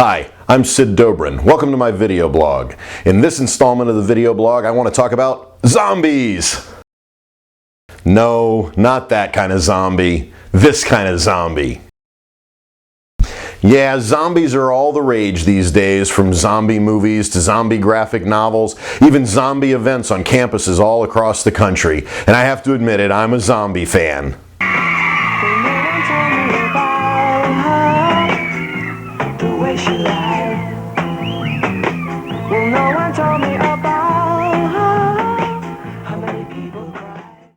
Hi, I'm Sid Dobrin. Welcome to my video blog. In this installment of the video blog, I want to talk about zombies. No, not that kind of zombie. This kind of zombie. Yeah, zombies are all the rage these days, from zombie movies to zombie graphic novels, even zombie events on campuses all across the country. And I have to admit it, I'm a zombie fan.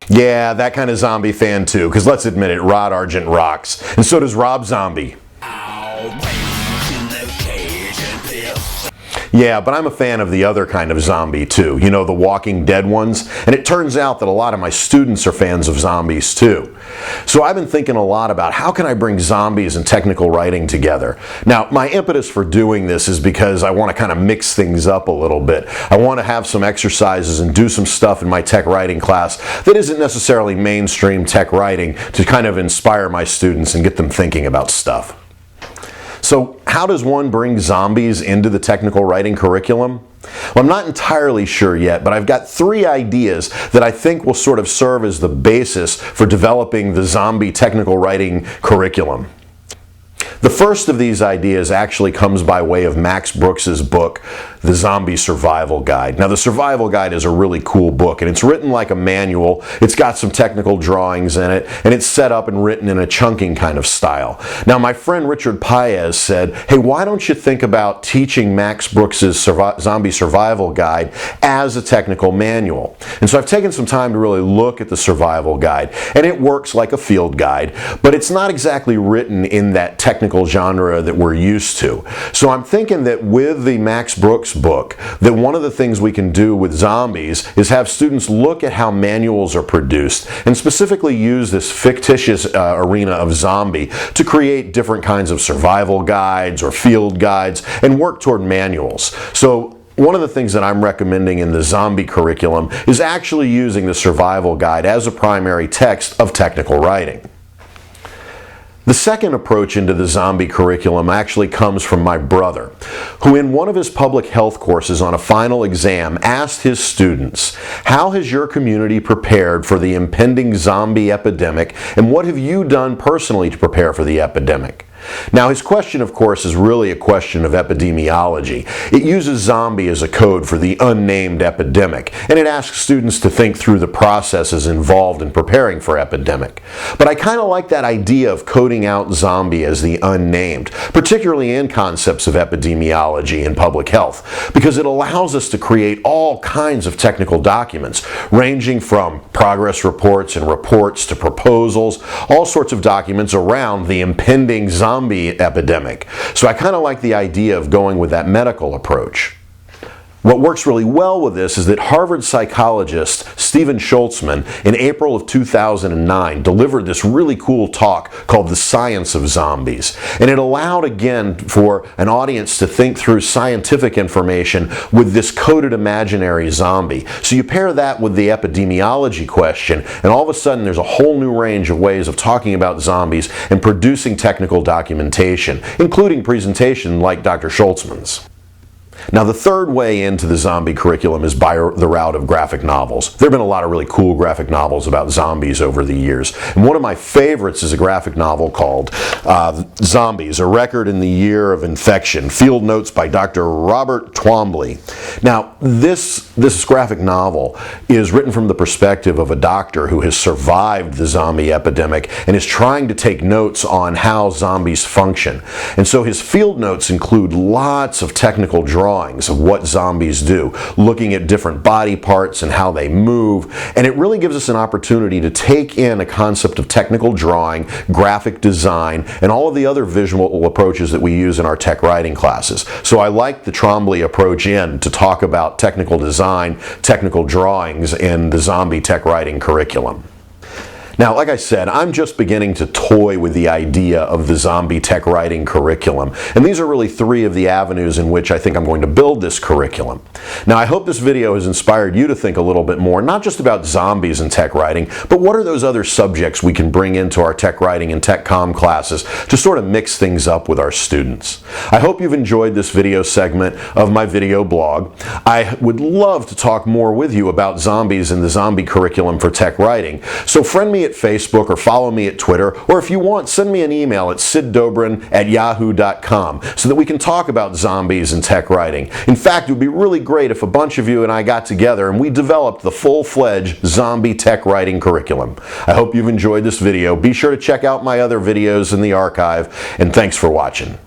Yeah, that kind of zombie fan too, because let's admit it, Rod Argent rocks. And so does Rob Zombie. Yeah, but I'm a fan of the other kind of zombie too, you know, the Walking Dead ones. And it turns out that a lot of my students are fans of zombies too. So I've been thinking a lot about how can I bring zombies and technical writing together. Now, my impetus for doing this is because I want to kind of mix things up a little bit. I want to have some exercises and do some stuff in my tech writing class that isn't necessarily mainstream tech writing to kind of inspire my students and get them thinking about stuff. So how does one bring zombies into the technical writing curriculum? Well, I'm not entirely sure yet, but I've got 3 ideas that I think will sort of serve as the basis for developing the zombie technical writing curriculum. The first of these ideas actually comes by way of Max Brooks's book, The Zombie Survival Guide. Now, the Survival Guide is a really cool book, and it's written like a manual. It's got some technical drawings in it, and it's set up and written in a chunking kind of style. Now, my friend Richard Paez said, hey, why don't you think about teaching Max Brooks's Zombie Survival Guide as a technical manual? And so I've taken some time to really look at the Survival Guide, and it works like a field guide, but it's not exactly written in that technical genre that we're used to. So I'm thinking that with the Max Brooks book, that one of the things we can do with zombies is have students look at how manuals are produced and specifically use this fictitious arena of zombie to create different kinds of survival guides or field guides and work toward manuals. So one of the things that I'm recommending in the zombie curriculum is actually using the survival guide as a primary text of technical writing. The second approach into the zombie curriculum actually comes from my brother, who in one of his public health courses on a final exam asked his students, how has your community prepared for the impending zombie epidemic, and what have you done personally to prepare for the epidemic? Now, his question, of course, is really a question of epidemiology. It uses zombie as a code for the unnamed epidemic, and it asks students to think through the processes involved in preparing for epidemic. But I kind of like that idea of coding out zombie as the unnamed, particularly in concepts of epidemiology and public health, because it allows us to create all kinds of technical documents, ranging from progress reports and reports to proposals, all sorts of documents around the impending zombie epidemic. So I kind of like the idea of going with that medical approach. What works really well with this is that Harvard psychologist Stephen Schultzman in April of 2009 delivered this really cool talk called The Science of Zombies. And it allowed, again, for an audience to think through scientific information with this coded imaginary zombie. So you pair that with the epidemiology question, and all of a sudden there's a whole new range of ways of talking about zombies and producing technical documentation, including presentation like Dr. Schultzman's. Now, the third way into the zombie curriculum is by the route of graphic novels. There have been a lot of really cool graphic novels about zombies over the years. And one of my favorites is a graphic novel called Zombies, A Record in the Year of Infection, Field Notes by Dr. Robert Twombly. Now, this graphic novel is written from the perspective of a doctor who has survived the zombie epidemic and is trying to take notes on how zombies function. And so his field notes include lots of technical drawings of what zombies do, looking at different body parts and how they move, and it really gives us an opportunity to take in a concept of technical drawing, graphic design, and all of the other visual approaches that we use in our tech writing classes. So I like the Twombly approach in to talk about technical design, technical drawings in the zombie tech writing curriculum. Now, like I said, I'm just beginning to toy with the idea of the zombie tech writing curriculum, and these are really 3 of the avenues in which I think I'm going to build this curriculum. Now, I hope this video has inspired you to think a little bit more, not just about zombies and tech writing, but what are those other subjects we can bring into our tech writing and tech comm classes to sort of mix things up with our students. I hope you've enjoyed this video segment of my video blog. I would love to talk more with you about zombies and the zombie curriculum for tech writing, so friend me at Facebook or follow me at Twitter, or if you want, send me an email at siddobrin@yahoo.com so that we can talk about zombies and tech writing. In fact, it would be really great if a bunch of you and I got together and we developed the full-fledged zombie tech writing curriculum. I hope you've enjoyed this video. Be sure to check out my other videos in the archive, and thanks for watching.